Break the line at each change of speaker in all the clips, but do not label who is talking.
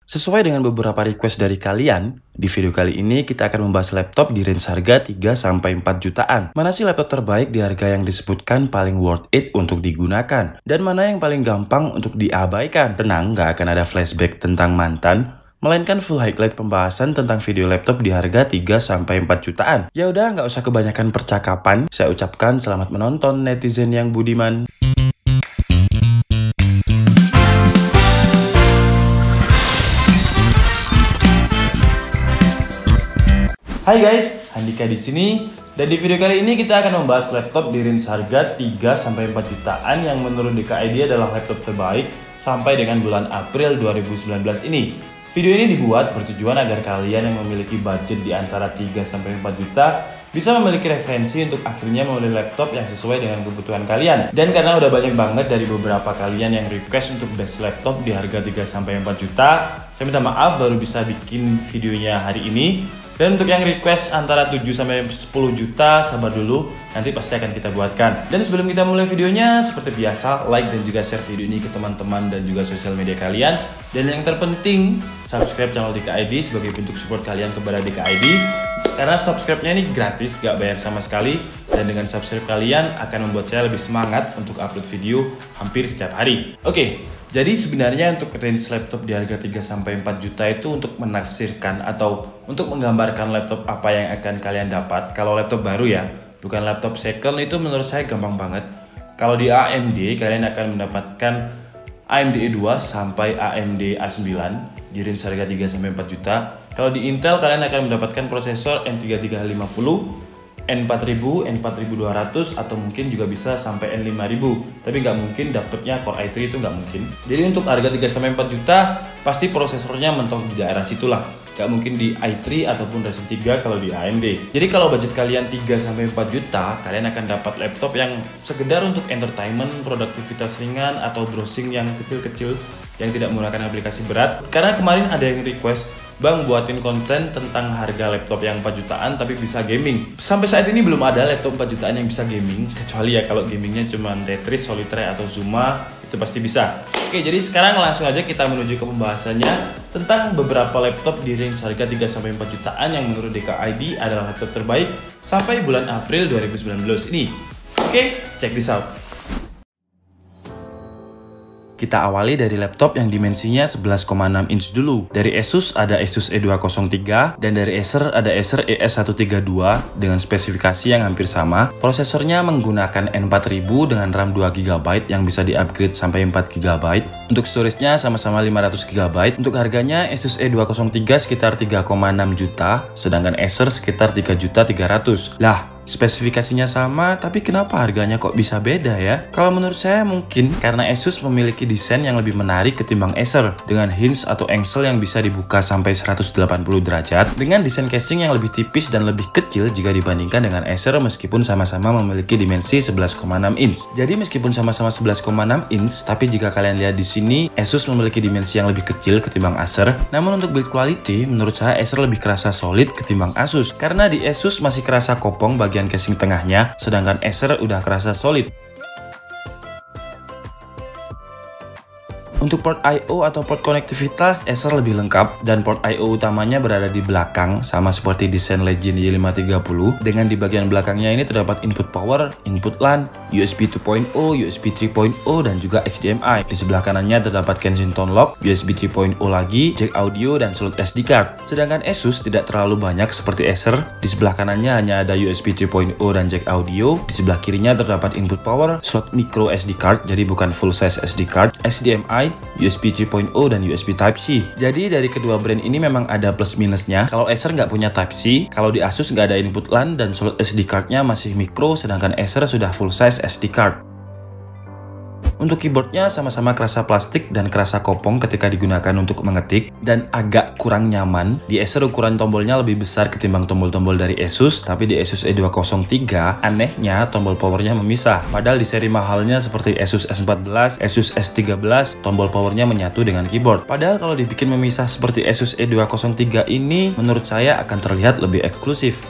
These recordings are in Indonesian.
Sesuai dengan beberapa request dari kalian, di video kali ini kita akan membahas laptop di range harga 3-4 jutaan. Mana sih laptop terbaik di harga yang disebutkan paling worth it untuk digunakan? Dan mana yang paling gampang untuk diabaikan? Tenang, nggak akan ada flashback tentang mantan, melainkan full highlight pembahasan tentang video laptop di harga 3-4 jutaan. Ya udah, nggak usah kebanyakan percakapan, saya ucapkan selamat menonton netizen yang budiman. Hai guys, Handika di sini. Dan di video kali ini kita akan membahas laptop di range harga 3-4 jutaan yang menurut DKID adalah laptop terbaik sampai dengan bulan April 2019 ini. Video ini dibuat bertujuan agar kalian yang memiliki budget di antara 3-4 juta bisa memiliki referensi untuk akhirnya membeli laptop yang sesuai dengan kebutuhan kalian. Dan karena udah banyak banget dari beberapa kalian yang request untuk best laptop di harga 3-4 juta, saya minta maaf baru bisa bikin videonya hari ini. Dan untuk yang request antara 7-10 juta, sabar dulu, nanti pasti akan kita buatkan. Dan sebelum kita mulai videonya, seperti biasa, like dan juga share video ini ke teman-teman dan juga sosial media kalian. Dan yang terpenting, subscribe channel DKID sebagai bentuk support kalian kepada DKID. Karena subscribe-nya ini gratis, gak bayar sama sekali. Dan dengan subscribe kalian akan membuat saya lebih semangat untuk upload video hampir setiap hari. Oke, jadi sebenarnya untuk range laptop di harga 3-4 juta itu untuk menafsirkan atau untuk menggambarkan laptop apa yang akan kalian dapat. Kalau laptop baru ya, bukan laptop second, itu menurut saya gampang banget. Kalau di AMD kalian akan mendapatkan AMD E2 sampai AMD A9 di range harga 3-4 juta. Kalau di Intel kalian akan mendapatkan prosesor N3350, N4000, N4200 atau mungkin juga bisa sampai N5000. Tapi nggak mungkin dapetnya Core i3, itu nggak mungkin. Jadi untuk harga 3-4 juta pasti prosesornya mentok di daerah situlah. Nggak mungkin di i3 ataupun Ryzen 3 kalau di AMD. Jadi kalau budget kalian 3-4 juta, kalian akan dapat laptop yang sekedar untuk entertainment, produktivitas ringan atau browsing yang kecil-kecil yang tidak menggunakan aplikasi berat. Karena kemarin ada yang request, Bang, buatin konten tentang harga laptop yang 4 jutaan tapi bisa gaming. Sampai saat ini belum ada laptop 4 jutaan yang bisa gaming, kecuali ya kalau gamingnya cuma Tetris, Solitaire, atau Zuma, itu pasti bisa. Oke, jadi sekarang langsung aja kita menuju ke pembahasannya tentang beberapa laptop di range harga 3-4 jutaan yang menurut DKID adalah laptop terbaik sampai bulan April 2019 ini. Oke, check this out. Kita awali dari laptop yang dimensinya 11,6 inch dulu. Dari Asus ada Asus E203 dan dari Acer ada Acer ES132 dengan spesifikasi yang hampir sama. Prosesornya menggunakan N4000 dengan RAM 2GB yang bisa di-upgrade sampai 4GB. Untuk storage-nya sama-sama 500GB. Untuk harganya Asus E203 sekitar 3,6 juta, sedangkan Acer sekitar 3.300.000. Lah, spesifikasinya sama, tapi kenapa harganya kok bisa beda ya? Kalau menurut saya mungkin karena Asus memiliki desain yang lebih menarik ketimbang Acer dengan hinge atau engsel yang bisa dibuka sampai 180 derajat dengan desain casing yang lebih tipis dan lebih kecil jika dibandingkan dengan Acer meskipun sama-sama memiliki dimensi 11,6 inch. Jadi meskipun sama-sama 11,6 inch, tapi jika kalian lihat di sini Asus memiliki dimensi yang lebih kecil ketimbang Acer. Namun untuk build quality menurut saya Acer lebih kerasa solid ketimbang Asus karena di Asus masih kerasa kopong bagian casing tengahnya, sedangkan Acer udah kerasa solid. Untuk port I/O atau port konektivitas, Acer lebih lengkap dan port I/O utamanya berada di belakang sama seperti desain Legend Y530. Dengan di bagian belakangnya ini terdapat input power, input LAN, USB 2.0, USB 3.0 dan juga HDMI. Di sebelah kanannya terdapat Kensington lock, USB 3.0 lagi, jack audio dan slot SD card. Sedangkan Asus tidak terlalu banyak seperti Acer. Di sebelah kanannya hanya ada USB 3.0 dan jack audio. Di sebelah kirinya terdapat input power, slot micro SD card jadi bukan full size SD card, HDMI, USB 3.0 dan USB Type-C. Jadi dari kedua brand ini memang ada plus minusnya. Kalau Acer nggak punya Type-C, kalau di Asus nggak ada input LAN dan slot SD card-nya masih micro, sedangkan Acer sudah full size SD card. Untuk keyboardnya sama-sama kerasa plastik dan kerasa kopong ketika digunakan untuk mengetik dan agak kurang nyaman. Di Acer ukuran tombolnya lebih besar ketimbang tombol-tombol dari Asus, tapi di Asus E203 anehnya tombol powernya memisah. Padahal di seri mahalnya seperti Asus S14, Asus S13, tombol powernya menyatu dengan keyboard. Padahal kalau dibikin memisah seperti Asus E203 ini menurut saya akan terlihat lebih eksklusif.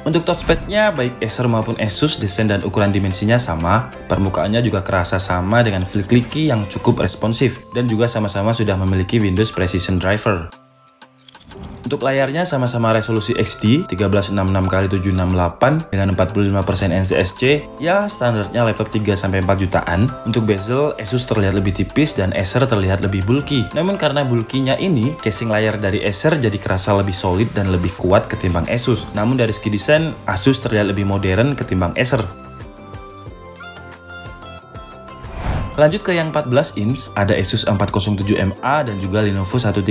Untuk touchpadnya, baik Acer maupun Asus desain dan ukuran dimensinya sama, permukaannya juga kerasa sama dengan feel clicky yang cukup responsif, dan juga sama-sama sudah memiliki Windows Precision Driver. Untuk layarnya sama-sama resolusi XD 1366x768 dengan 45% NTSC, ya standarnya laptop 3-4 jutaan. Untuk bezel, Asus terlihat lebih tipis dan Acer terlihat lebih bulky. Namun karena bulky-nya ini, casing layar dari Acer jadi kerasa lebih solid dan lebih kuat ketimbang Asus. Namun dari segi desain, Asus terlihat lebih modern ketimbang Acer. Lanjut ke yang 14 inch, ada Asus 407MA dan juga Lenovo 130.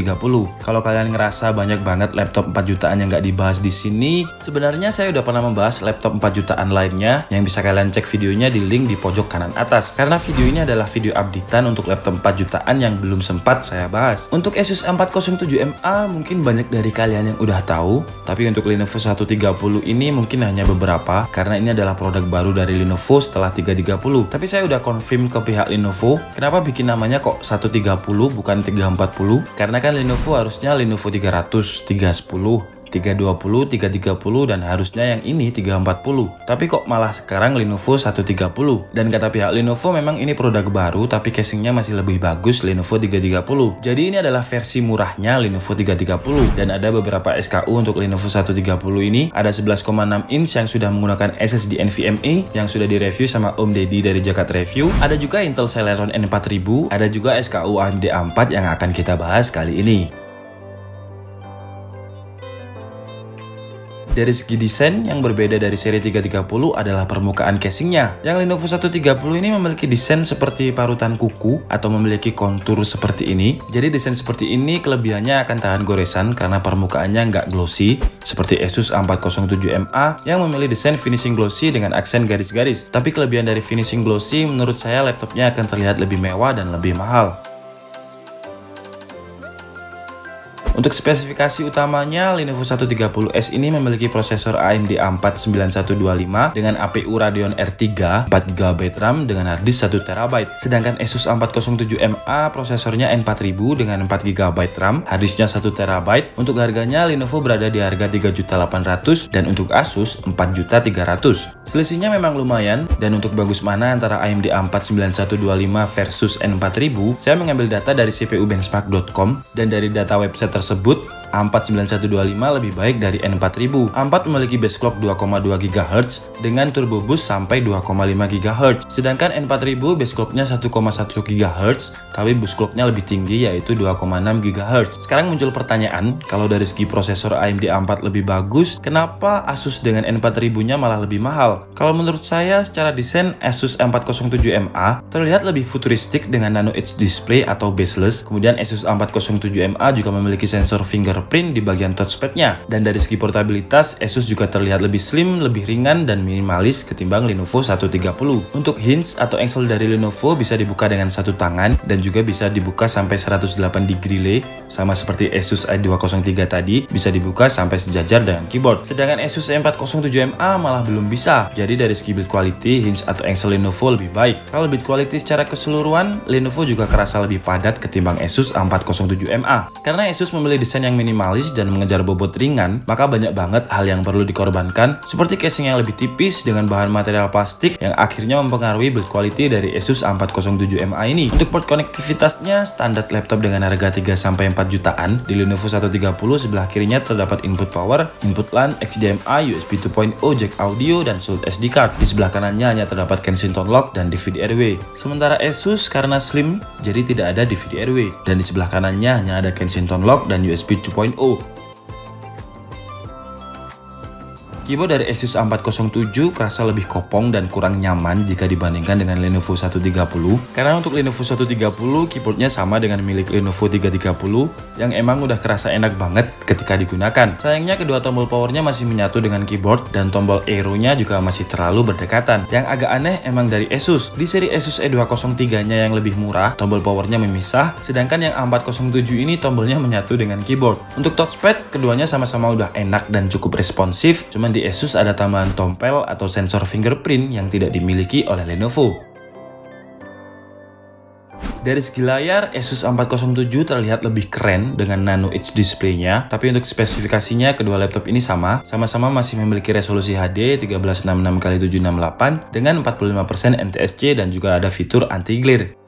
Kalau kalian ngerasa banyak banget laptop 4 jutaan yang nggak dibahas di sini, sebenarnya saya udah pernah membahas laptop 4 jutaan lainnya yang bisa kalian cek videonya di link di pojok kanan atas. Karena video ini adalah video updatean untuk laptop 4 jutaan yang belum sempat saya bahas. Untuk Asus 407MA mungkin banyak dari kalian yang udah tahu, tapi untuk Lenovo 130 ini mungkin hanya beberapa karena ini adalah produk baru dari Lenovo setelah 330. Tapi saya udah confirm ke pihak Lenovo, kenapa bikin namanya kok 130 bukan 340? Karena kan Lenovo harusnya Lenovo 300, 310, 320, 330 dan harusnya yang ini 340. Tapi kok malah sekarang Lenovo 130. Dan kata pihak Lenovo memang ini produk baru tapi casingnya masih lebih bagus Lenovo 330. Jadi ini adalah versi murahnya Lenovo 330 dan ada beberapa SKU untuk Lenovo 130 ini. Ada 11,6 inch yang sudah menggunakan SSD NVMe yang sudah direview sama Om Deddy dari Jakarta Review. Ada juga Intel Celeron N4000, ada juga SKU AMD A4 yang akan kita bahas kali ini. Dari segi desain, yang berbeda dari seri 330 adalah permukaan casingnya. Yang Lenovo 130 ini memiliki desain seperti parutan kuku atau memiliki kontur seperti ini. Jadi desain seperti ini kelebihannya akan tahan goresan karena permukaannya nggak glossy seperti Asus A407MA yang memilih desain finishing glossy dengan aksen garis-garis. Tapi kelebihan dari finishing glossy menurut saya laptopnya akan terlihat lebih mewah dan lebih mahal. Untuk spesifikasi utamanya, Lenovo 130S ini memiliki prosesor AMD A4 9125 dengan APU Radeon R3, 4GB RAM dengan harddisk 1TB. Sedangkan Asus A407MA prosesornya N4000 dengan 4GB RAM, harddisknya 1TB. Untuk harganya, Lenovo berada di harga 3.800.000 dan untuk Asus 4.300.000. Selisihnya memang lumayan, dan untuk bagus mana antara AMD A4 9125 versus N4000, saya mengambil data dari cpubenchmark.com dan dari data website tersebut, A4 9125 lebih baik dari N4000. A4 memiliki base clock 2,2 GHz dengan turbo boost sampai 2,5 GHz. Sedangkan N4000 base clocknya 1,1 GHz, tapi boost clocknya lebih tinggi yaitu 2,6 GHz. Sekarang muncul pertanyaan, kalau dari segi prosesor AMD A4 lebih bagus, kenapa Asus dengan N4000-nya malah lebih mahal? Kalau menurut saya, secara desain Asus A407MA terlihat lebih futuristik dengan Nano Edge display atau bezeless. Kemudian Asus A407MA juga memiliki sensor fingerprint di bagian touchpadnya. Dan dari segi portabilitas, Asus juga terlihat lebih slim, lebih ringan, dan minimalis ketimbang Lenovo 130. Untuk hinge atau engsel dari Lenovo bisa dibuka dengan satu tangan dan juga bisa dibuka sampai 108 degree lay, sama seperti Asus A203 tadi, bisa dibuka sampai sejajar dengan keyboard. Sedangkan Asus A407MA malah belum bisa. Jadi dari segi build quality, hinge atau engsel Lenovo lebih baik. Kalau build quality secara keseluruhan, Lenovo juga kerasa lebih padat ketimbang Asus A407MA. Karena Asus memilih desain yang minimalis dan mengejar bobot ringan, maka banyak banget hal yang perlu dikorbankan, seperti casing yang lebih tipis dengan bahan material plastik yang akhirnya mempengaruhi build quality dari Asus A407MA ini. Untuk port konektivitasnya, standar laptop dengan harga 3-4 jutaan. Di Lenovo 130 sebelah kirinya terdapat input power, input LAN, HDMI, USB 2.0, jack audio, dan solid SD card. Di sebelah kanannya hanya terdapat Kensington lock dan DVD airway. Sementara Asus karena slim, jadi tidak ada DVD airway. Dan di sebelah kanannya hanya ada Kensington lock dan USB 2.0. Keyboard dari Asus A407 kerasa lebih kopong dan kurang nyaman jika dibandingkan dengan Lenovo 130. Karena untuk Lenovo 130 keyboardnya sama dengan milik Lenovo 330 yang emang udah kerasa enak banget ketika digunakan. Sayangnya kedua tombol powernya masih menyatu dengan keyboard dan tombol arrow-nya juga masih terlalu berdekatan. Yang agak aneh emang dari Asus. Di seri Asus E203-nya yang lebih murah, tombol powernya memisah, sedangkan yang A407 ini tombolnya menyatu dengan keyboard. Untuk touchpad, keduanya sama-sama udah enak dan cukup responsif, cuman di Asus ada tambahan tombol atau sensor fingerprint yang tidak dimiliki oleh Lenovo. Dari segi layar, Asus A407 terlihat lebih keren dengan Nano Edge display-nya. Tapi untuk spesifikasinya, kedua laptop ini sama-sama masih memiliki resolusi HD 1366x768 dengan 45% NTSC dan juga ada fitur anti-glare.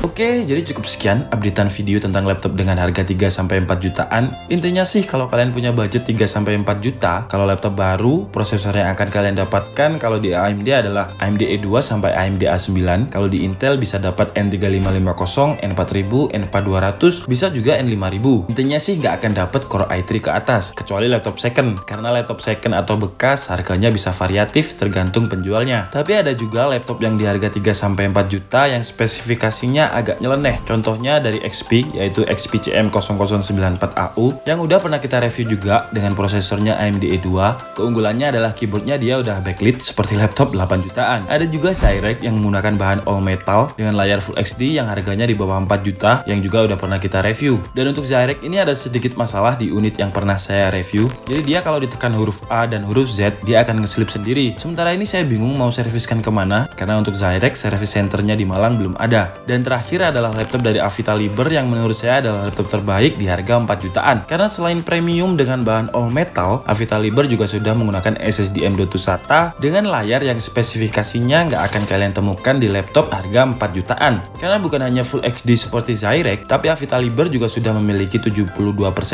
Oke, jadi cukup sekian updatean video tentang laptop dengan harga 3-4 jutaan. Intinya sih kalau kalian punya budget 3-4 juta, kalau laptop baru, prosesor yang akan kalian dapatkan kalau di AMD adalah AMD E2 sampai AMD A9. Kalau di Intel bisa dapat N3550, N4000, N4200, bisa juga N5000. Intinya sih nggak akan dapat Core i3 ke atas, kecuali laptop second. Karena laptop second atau bekas harganya bisa variatif tergantung penjualnya. Tapi ada juga laptop yang di harga 3-4 juta yang spesifikasinya agak nyeleneh. Contohnya dari XP, yaitu XP CM0094AU yang udah pernah kita review juga dengan prosesornya AMD E2. Keunggulannya adalah keyboardnya dia udah backlit seperti laptop 8 jutaan. Ada juga Zyrek yang menggunakan bahan all metal dengan layar Full HD yang harganya di bawah 4 juta yang juga udah pernah kita review. Dan untuk Zyrek ini ada sedikit masalah di unit yang pernah saya review. Jadi dia kalau ditekan huruf A dan huruf Z dia akan ngeslip sendiri. Sementara ini saya bingung mau serviskan kemana karena untuk Zyrek service centernya di Malang belum ada. Dan terakhir adalah laptop dari Avitalibre yang menurut saya adalah laptop terbaik di harga 4 jutaan. Karena selain premium dengan bahan all metal, Avitalibre juga sudah menggunakan SSD M.2 SATA dengan layar yang spesifikasinya nggak akan kalian temukan di laptop harga 4 jutaan. Karena bukan hanya Full HD seperti Zyrek, tapi Avitalibre juga sudah memiliki 72%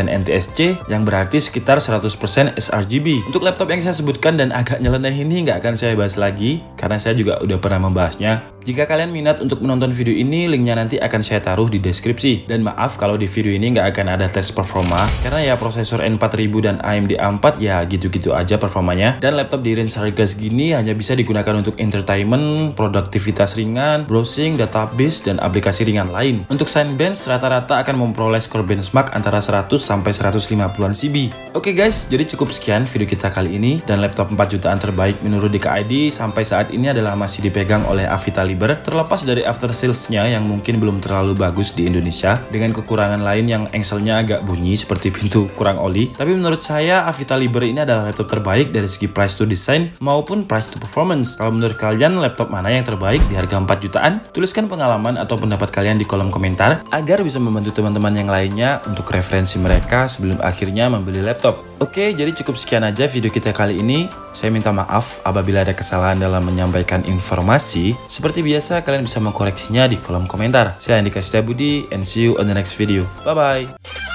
NTSC yang berarti sekitar 100% sRGB. Untuk laptop yang saya sebutkan dan agak nyeleneh ini nggak akan saya bahas lagi karena saya juga udah pernah membahasnya. Jika kalian minat untuk menonton video ini, linknya nanti akan saya taruh di deskripsi. Dan maaf kalau di video ini nggak akan ada tes performa, karena ya prosesor N4000 dan AMD A4 ya gitu-gitu aja performanya. Dan laptop di range harga segini hanya bisa digunakan untuk entertainment, produktivitas ringan, browsing, database, dan aplikasi ringan lain. Untuk Cinebench rata-rata akan memperoleh skor benchmark antara 100 sampai 150-an CB. Oke guys, jadi cukup sekian video kita kali ini. Dan laptop 4 jutaan terbaik menurut DKID sampai saat ini adalah masih dipegang oleh Avitalibre. Terlepas dari after sales-nya yang mungkin belum terlalu bagus di Indonesia, dengan kekurangan lain yang engselnya agak bunyi seperti pintu kurang oli. Tapi menurut saya Avitalibre ini adalah laptop terbaik dari segi price to design maupun price to performance. Kalau menurut kalian laptop mana yang terbaik di harga 4 jutaan? Tuliskan pengalaman atau pendapat kalian di kolom komentar agar bisa membantu teman-teman yang lainnya untuk referensi mereka sebelum akhirnya membeli laptop. Oke, jadi cukup sekian aja video kita kali ini. Saya minta maaf apabila ada kesalahan dalam menyampaikan informasi. Seperti biasa, kalian bisa mengkoreksinya di kolom komentar. Saya Andika Setiabudi, and see you on the next video. Bye-bye.